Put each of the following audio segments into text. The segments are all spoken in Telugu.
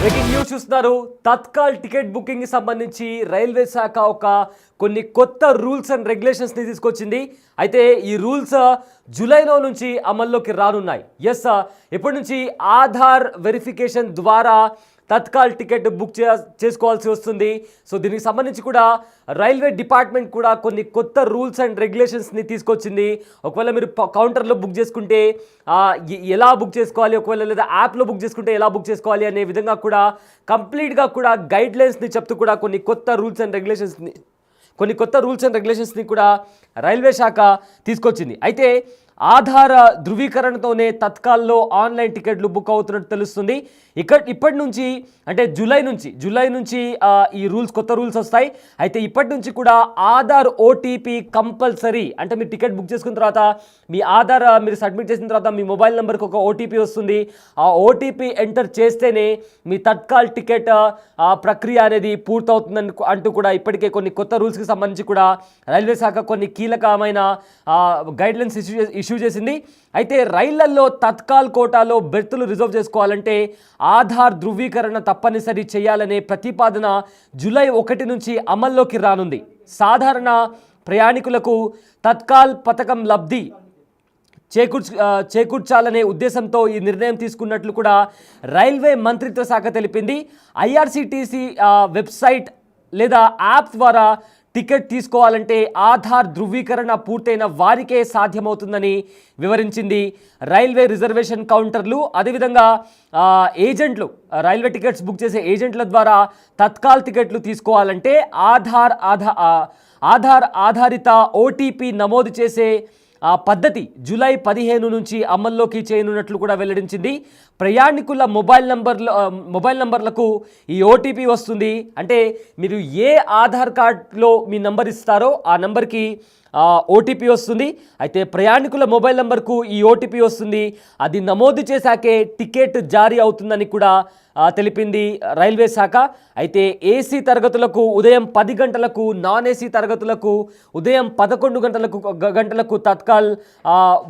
బ్రేకింగ్ న్యూస్ చూస్తున్నారు. తత్కాల్ టికెట్ బుకింగ్ కి సంబంధించి రైల్వే శాఖ కొన్ని కొత్త రూల్స్ అండ్ రెగ్యులేషన్స్ ని తీసుకొచ్చింది. అయితే ఈ రూల్స్ జూలైలో నుంచి అమల్లోకి రానున్నాయి. ఇప్పటి నుంచి ఆధార్ వెరిఫికేషన్ ద్వారా తత్కాల్ టికెట్ బుక్ చేసుకోవాల్సి వస్తుంది. సో దీనికి సంబంధించి కూడా రైల్వే డిపార్ట్మెంట్ కూడా కొన్ని కొత్త రూల్స్ అండ్ రెగ్యులేషన్స్ని తీసుకొచ్చింది. ఒకవేళ మీరు కౌంటర్లో బుక్ చేసుకుంటే ఎలా బుక్ చేసుకోవాలి, ఒకవేళ లేదా యాప్లో బుక్ చేసుకుంటే ఎలా బుక్ చేసుకోవాలి అనే విధంగా కూడా కంప్లీట్గా కూడా గైడ్లైన్స్ని చెప్తూ కూడా కొన్ని కొత్త రూల్స్ అండ్ రెగ్యులేషన్స్ని కూడా రైల్వే శాఖ తీసుకొచ్చింది. అయితే ఆధార ధృవీకరణతోనే తత్కాల్లో ఆన్లైన్ టికెట్లు బుక్ అవుతున్నట్టు తెలుస్తుంది. ఇప్పటి నుంచి అంటే జూలై నుంచి ఈ కొత్త రూల్స్ వస్తాయి. అయితే ఇప్పటి నుంచి కూడా ఆధార్ ఓటీపీ కంపల్సరీ. అంటే మీరు టికెట్ బుక్ చేసుకున్న తర్వాత మీ ఆధార్ మీరు సబ్మిట్ చేసిన తర్వాత మీ మొబైల్ నెంబర్కి ఒక ఓటీపీ వస్తుంది. ఆ ఓటీపీ ఎంటర్ చేస్తేనే మీ తత్కాల్ టికెట్ ప్రక్రియ అనేది పూర్తవుతుందని అంటూ కూడా ఇప్పటికే కొన్ని కొత్త రూల్స్కి సంబంధించి కూడా రైల్వే శాఖ కొన్ని కీలకమైన గైడ్లైన్స్ ఇష్యూ చేసింది. అయితే రైళ్లల్లో తత్కాల్ కోటాలో బెర్తులు రిజర్వ్ చేసుకోవాలంటే ఆధార్ ధృవీకరణ తప్పనిసరి చేయాలనే ప్రతిపాదన జూలై 1 నుంచి అమల్లోకి రానుంది. సాధారణ ప్రయాణికులకు తత్కాల్ పథకం లబ్ధి చేకూర్చాలనే ఉద్దేశంతో ఈ నిర్ణయం తీసుకున్నట్లు కూడా రైల్వే మంత్రిత్వ శాఖ తెలిపింది. ఐఆర్సీటీసీ వెబ్సైట్ లేదా యాప్ ద్వారా టికెట్ తీసుకోవాలంటే ఆధార్ ధృవీకరణ పూర్తయిన వారికే సాధ్యమవుతుందని వివరించింది. రైల్వే రిజర్వేషన్ కౌంటర్లు అదేవిధంగా ఏజెంట్లు, రైల్వే టికెట్స్ బుక్ చేసే ఏజెంట్ల ద్వారా తత్కాల్ టికెట్లు తీసుకోవాలంటే ఆధార్ ఆధారిత ఓటీపీ నమోదు చేసే పద్ధతి జూలై 15 నుంచి అమల్లోకి చేయనున్నట్లు కూడా వెల్లడించింది. ప్రయాణికుల మొబైల్ నంబర్లకు ఈ ఓటీపీ వస్తుంది. అంటే మీరు ఏ ఆధార్ కార్డులో మీ నంబర్ ఇస్తారో ఆ నంబర్కి ఓటీపీ వస్తుంది. అయితే ప్రయాణికుల మొబైల్ నంబర్కు ఈ ఓటీపీ వస్తుంది. అది నమోదు చేశాకే టికెట్ జారీ అవుతుందని కూడా తెలిపింది రైల్వే శాఖ. అయితే ఏసీ తరగతులకు ఉదయం 10 గంటలకు, నాన్ ఏసీ తరగతులకు ఉదయం 11 గంటలకు తత్కాల్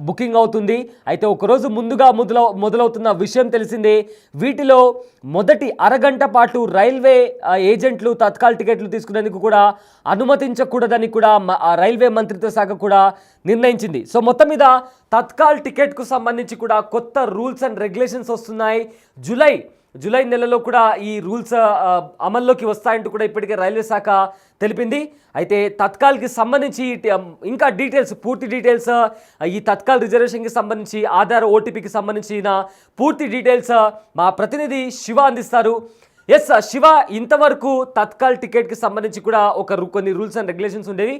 బుకింగ్ అవుతుంది. అయితే ఒకరోజు ముందుగా మొదలవుతున్న విషయం తెలిసిందే. వీటిలో మొదటి అరగంట పాటు రైల్వే ఏజెంట్లు తత్కాల్ టికెట్లు తీసుకునేందుకు కూడా అనుమతించకూడదని కూడా రైల్వే మంత్రిత్వ శాఖ కూడా నిర్ణయించింది. సో మొత్తం మీద తత్కాల్ టికెట్కు సంబంధించి కూడా కొత్త రూల్స్ అండ్ రెగ్యులేషన్స్ వస్తున్నాయి. జూలై నెలలో కూడా ఈ రూల్స్ అమల్లోకి వస్తాయంటూ కూడా ఇప్పటికే రైల్వే శాఖ తెలిపింది. అయితే తత్కాల్కి సంబంధించి ఇంకా పూర్తి డీటెయిల్స్ ఈ తత్కాల్ రిజర్వేషన్కి సంబంధించి ఆధార్ ఓటీపీకి సంబంధించిన పూర్తి డీటెయిల్స్ మా ప్రతినిధి శివ అందిస్తారు. శివ, ఇంతవరకు తత్కాల్ టికెట్కి సంబంధించి కూడా కొన్ని రూల్స్ అండ్ రెగ్యులేషన్స్ ఉండేవి.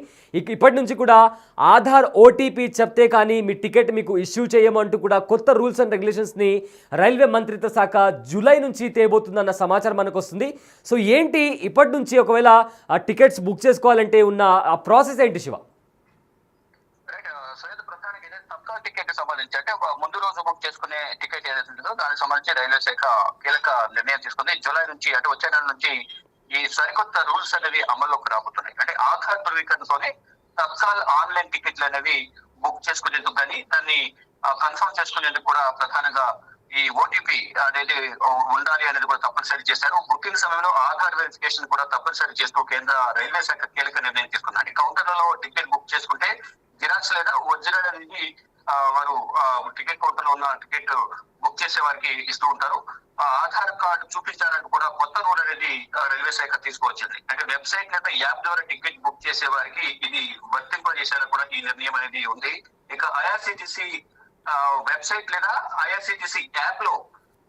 ఇప్పటి నుంచి కూడా ఆధార్ ఓటీపీ చెప్తే కానీ మీ టికెట్ మీకు ఇష్యూ చేయమంటూ కూడా కొత్త రూల్స్ అండ్ రెగ్యులేషన్స్ని రైల్వే మంత్రిత్వ శాఖ జూలై నుంచి తేబోతుందన్న సమాచారం మనకు వస్తుంది. సో ఏంటి ఇప్పటి నుంచి ఒకవేళ టికెట్స్ బుక్ చేసుకోవాలంటే ఉన్న ఆ ప్రాసెస్ ఏంటి శివ? టికెట్ సంబంధించి అంటే ముందు రోజు బుక్ చేసుకునే టికెట్ ఏదైతే ఉంటుందో దానికి సంబంధించి రైల్వే శాఖ కీలక నిర్ణయం తీసుకుంది. జూలై నుంచి అంటే వచ్చే నెల నుంచి ఈ సరికొత్త రూల్స్ అనేవి అమల్లోకి రాబోతున్నాయి. అంటే ఆధార్ ధృవీకరణతోనే తత్కాల్ ఆన్లైన్ టికెట్లు అనేవి బుక్ చేసుకునేందుకు కానీ దాన్ని కన్ఫర్మ్ చేసుకునేందుకు కూడా ప్రధానంగా ఈ ఓటీపీ అనేది ఉండాలి అనేది కూడా తప్పనిసరి చేశారు. బుకింగ్ సమయంలో ఆధార్ వెరిఫికేషన్ కూడా తప్పనిసరి చేస్తూ కేంద్ర రైల్వే శాఖ కీలక నిర్ణయం తీసుకుంది. అంటే కౌంటర్లలో టికెట్ బుక్ చేసుకుంటే జిరాక్స్ లేదా ఒరిజినల్ అనేది వారు టికెట్ కౌంటర్ లో ఉన్న టికెట్ బుక్ చేసే వారికి ఇస్తూ ఉంటారు. ఆధార్ కార్డు చూపించాలని కూడా కొత్త రూల్ అనేది రైల్వే శాఖ తీసుకువచ్చింది. అంటే వెబ్సైట్ లేదా యాప్ ద్వారా టికెట్ బుక్ చేసే వారికి ఇది వర్తింపజేసేలా కూడా ఈ నిర్ణయం అనేది ఉంది. ఇక ఐఆర్సీటీసీ వెబ్సైట్ లేదా ఐఆర్సీటీసీ యాప్ లో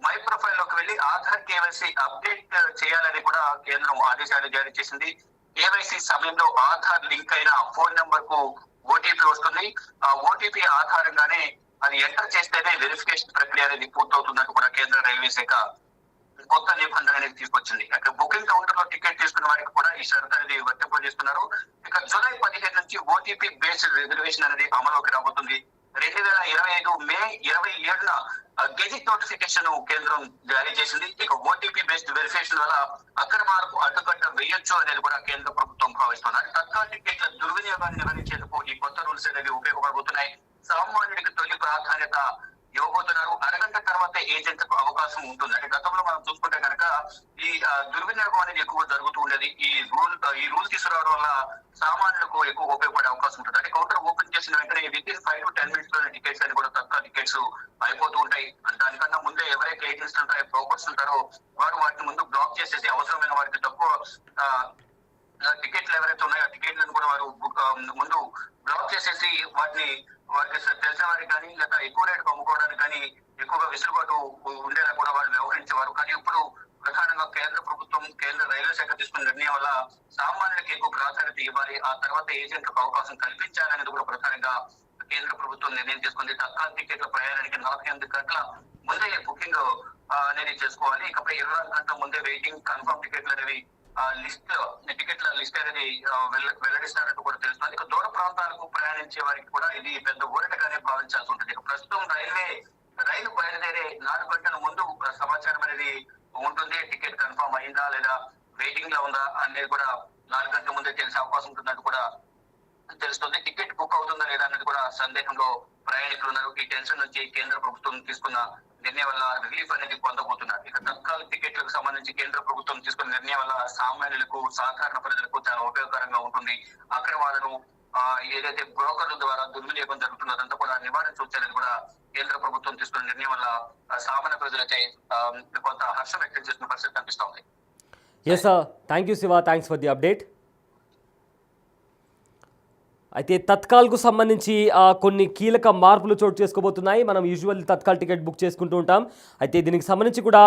మై ప్రొఫైల్ లోకి వెళ్లి ఆధార్ కేవైసీ అప్డేట్ చేయాలని కూడా కేంద్రం ఆదేశాలు జారీ చేసింది. కేవైసీ సమయంలో ఆధార్ లింక్ అయిన ఫోన్ నెంబర్ కు ఓటీపీ వస్తుంది. ఆ ఓటీపీ ఆధారంగానే అది ఎంటర్ చేస్తేనే వెరిఫికేషన్ ప్రక్రియ అనేది పూర్తవుతుందని కూడా కేంద్ర రైల్వే శాఖ కొత్త నిబంధన అనేది తీసుకొచ్చింది. అంటే బుకింగ్ కౌంటర్ లో టికెట్ తీసుకున్న వారికి కూడా ఈ షరతు అనేది వర్తింపజేస్తున్నారు. ఇక జూలై 15 నుంచి ఓటీపీ బేస్డ్ రిజర్వేషన్ అనేది అమలులోకి రాబోతుంది. 2025 మే 27న గెజిట్ నోటిఫికేషన్ కేంద్రం జారీ చేసింది. ఇక ఓటీపీ బేస్డ్ వెరిఫికేషన్ వల్ల అక్రమాలకు అడ్డుకట్ట వేయొచ్చు అనేది కూడా కేంద్ర ప్రభుత్వం భావిస్తున్నారు. తత్కాల్ టికెట్ల దుర్వినియోగాన్ని నివారించేందుకు ఈ కొత్త రూల్స్ అనేవి ఉపయోగపడబోతున్నాయి. సామాన్యుడికి తొలి ప్రాధాన్యత ఇవ్వబోతున్నారు. అరగంట తర్వాత ఏజెంట్ కు అవకాశం ఉంటుంది. అంటే గతంలో మనం చూసుకుంటే కనుక ఈ దుర్వినియోగం అనేది ఎక్కువ జరుగుతూ ఉండేది. ఈ రూల్ తీసుకురావడం వల్ల సామాన్యులకు ఎక్కువ ఉపయోగపడే అవకాశం ఉంటుంది. అంటే కౌంటర్ ఓపెన్ చేసిన వెంటనే వితిన్ 5 to 10 minutes లోనే టికెట్స్ అని కూడా తక్కువ టికెట్స్ అయిపోతూ ఉంటాయి. దానికన్నా ముందే ఎవరైతే ఏజెంట్స్ ఉంటారో బ్రోకర్స్ ఉంటారో వారు వాటిని ముందు బ్లాక్ చేసేసి అవసరమైన వారికి తక్కువ టికెట్లు ఎవరైతే ఉన్నాయో ఆ టికెట్లను కూడా వారు ముందు బ్లాక్ చేసేసి వారికి తెలిసిన వారికి కానీ లేదా ఎక్కువ రేటుకు అమ్ముకోవడానికి కానీ ఎక్కువగా విసులుబాటు ఉండేలా కూడా వాళ్ళు వ్యవహరించేవారు. కానీ ఇప్పుడు ప్రధానంగా కేంద్ర ప్రభుత్వం, కేంద్ర రైల్వే శాఖ తీసుకున్న నిర్ణయం వల్ల సామాన్యులకు ఎక్కువ ప్రాధాన్యత ఇవ్వాలి, ఆ తర్వాత ఏజెంట్లకు అవకాశం కల్పించాలనేది కూడా ప్రధానంగా కేంద్ర ప్రభుత్వం నిర్ణయం తీసుకుంది. తత్కాల టికెట్ల ప్రయాణానికి 48 గంటల ముందే బుకింగ్ అనేది చేసుకోవాలి. ఇకపై 24 గంటల ముందే వెయిటింగ్, కన్ఫర్మ్ టికెట్లు అనేవి టికెట్ల లిస్ట్ అనేది వెల్లడిస్తారంటూ కూడా తెలుస్తుంది. ఇక దూర ప్రాంతాలకు ప్రయాణించే వారికి కూడా ఇది పెద్ద ఊరటగానే భావించాల్సి ఉంటుంది. ఇక ప్రస్తుతం రైలు బయలుదేరే 4 గంటల ముందు సమాచారం అనేది ఉంటుంది. టికెట్ కన్ఫర్మ్ అయిందా లేదా వెయిటింగ్ లో ఉందా అనేది కూడా 4 గంటల ముందే తెలిసే అవకాశం ఉంటుందని కూడా తెలుస్తుంది. టికెట్ బుక్ అవుతుందా లేదా అనేది కూడా సందేహంలో ప్రయాణికులు ఉన్నారు. ఈ టెన్షన్ నుంచి కేంద్ర ప్రభుత్వం తీసుకున్న నిర్ణయం వల్ల రిలీఫ్ అనేది పొందబోతున్నారు. ఇక తత్కాల టికెట్లకు సంబంధించి కేంద్ర ప్రభుత్వం తీసుకున్న నిర్ణయం వల్ల సామాన్యులకు, సాధారణ ప్రజలకు చాలా ఉపయోగకరంగా ఉంటుంది. అక్రమాలను ఏదైతే బ్రోకర్ల ద్వారా దుర్వినియోగం జరుగుతుందో అదంతా కూడా నివారించవచ్చనేది కూడా కేంద్ర ప్రభుత్వం తీసుకున్న నిర్ణయం వల్ల సామాన్య ప్రజలైతే కొంత హర్షం వ్యక్తం చేసిన పరిస్థితి కనిపిస్తోంది. Yes sir, thank you Shiva, thanks for the update. అయితే తత్కాల్కు సంబంధించి కొన్ని కీలక మార్పులు చోటు చేసుకోబోతున్నాయి. మనం యూజువల్ తత్కాల్ టికెట్ బుక్ చేసుకుంటూ ఉంటాం. అయితే దీనికి సంబంధించి కూడా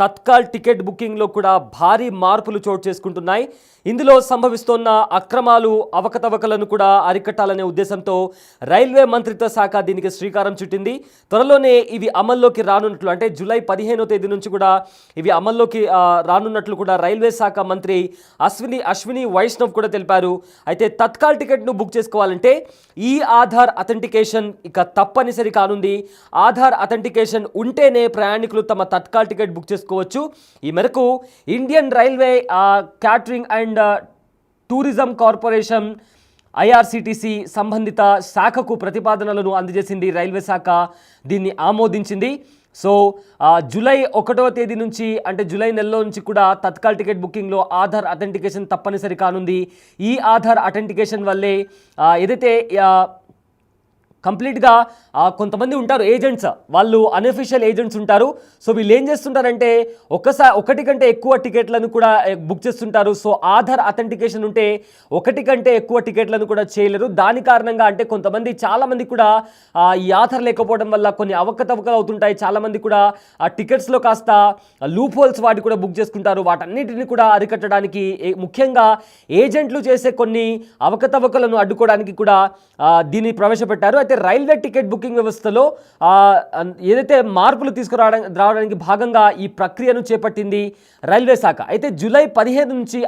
తత్కాల్ టికెట్ బుకింగ్లో కూడా భారీ మార్పులు చోటు చేసుకుంటున్నాయి. ఇందులో సంభవిస్తున్న అక్రమాలు, అవకతవకలను కూడా అరికట్టాలనే ఉద్దేశంతో రైల్వే మంత్రిత్వ శాఖ దీనికి శ్రీకారం చుట్టింది. త్వరలోనే ఇవి అమల్లోకి రానున్నట్లు, అంటే జూలై 15వ తేదీ నుంచి కూడా ఇవి అమల్లోకి రానున్నట్లు కూడా రైల్వే శాఖ మంత్రి అశ్విని వైష్ణవ్ కూడా తెలిపారు. అయితే తత్కాల్ టికెట్ను బుక్ చేసుకోవాలంటే ఈ ఆధార్ అథెంటికేషన్ ఇక తప్పనిసరి కానుంది. ఆధార్ అథెంటికేషన్ ఉంటేనే ప్రయాణికులు తమ తత్కాల్ టికెట్ బుక్ చేసుకోవచ్చు. ఈ మేరకు Indian railway catering and tourism corporation IRCTC సంబంధిత శాఖకు ప్రతిపాదనలను అందజేసింది. రైల్వే శాఖ దీన్ని ఆమోదించింది. సో జూలై 1వ తేదీ నుంచి, అంటే జూలై నెలలో నుంచి కూడా తత్కాల్ టికెట్ బుకింగ్లో ఆధార్ అథెంటికేషన్ తప్పనిసరి కానుంది. ఈ ఆధార్ అథెంటికేషన్ వల్లే ఏదైతే కంప్లీట్గా కొంతమంది ఉంటారు ఏజెంట్స్, వాళ్ళు అన్అఫీషియల్ ఏజెంట్స్ ఉంటారు. సో వీళ్ళు ఏం చేస్తుంటారంటే ఒకటి కంటే ఎక్కువ టికెట్లను కూడా బుక్ చేస్తుంటారు. సో ఆధార్ అథెంటికేషన్ ఉంటే ఒకటి కంటే ఎక్కువ టికెట్లను కూడా చేయలేరు. దాని కారణంగా అంటే చాలామంది కూడా ఈ ఆధార్ లేకపోవడం వల్ల కొన్ని అవకతవకలు అవుతుంటాయి. చాలామంది కూడా ఆ టికెట్స్లో కాస్త లూప్ హోల్స్ వాటి కూడా బుక్ చేసుకుంటారు. వాటన్నిటిని కూడా అరికట్టడానికి, ముఖ్యంగా ఏజెంట్లు చేసే కొన్ని అవకతవకలను అడ్డుకోవడానికి కూడా దీన్ని ప్రవేశపెట్టారు. అయితే రైల్వే టికెట్ బుకింగ్ వ్యవస్థలో ఏదైతే మార్పులు తీసుకురావడానికి భాగంగా ఈ ప్రక్రియను చేపట్టింది రైల్వే శాఖ. అయితే జూలై 15 నుంచి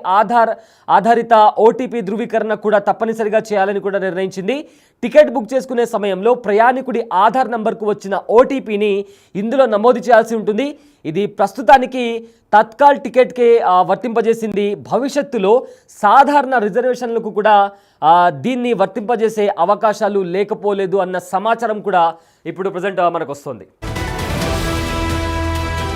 ఆధారిత ఓటీపీ ధృవీకరణ కూడా తప్పనిసరిగా చేయాలని కూడా నిర్ణయించింది. టికెట్ బుక్ చేసుకునే సమయంలో ప్రయాణికుడి ఆధార్ నంబర్కు వచ్చిన ఓటీపీని ఇందులో నమోదు చేయాల్సి ఉంటుంది. ఇది ప్రస్తుతానికి తత్కాల్ టికెట్కే వర్తింపజేసింది. భవిష్యత్తులో సాధారణ రిజర్వేషన్లకు కూడా దీన్ని వర్తింపజేసే అవకాశాలు లేకపోలేదు అన్న సమాచారం కూడా ఇప్పుడు ప్రజెంట్ మనకు వస్తుంది.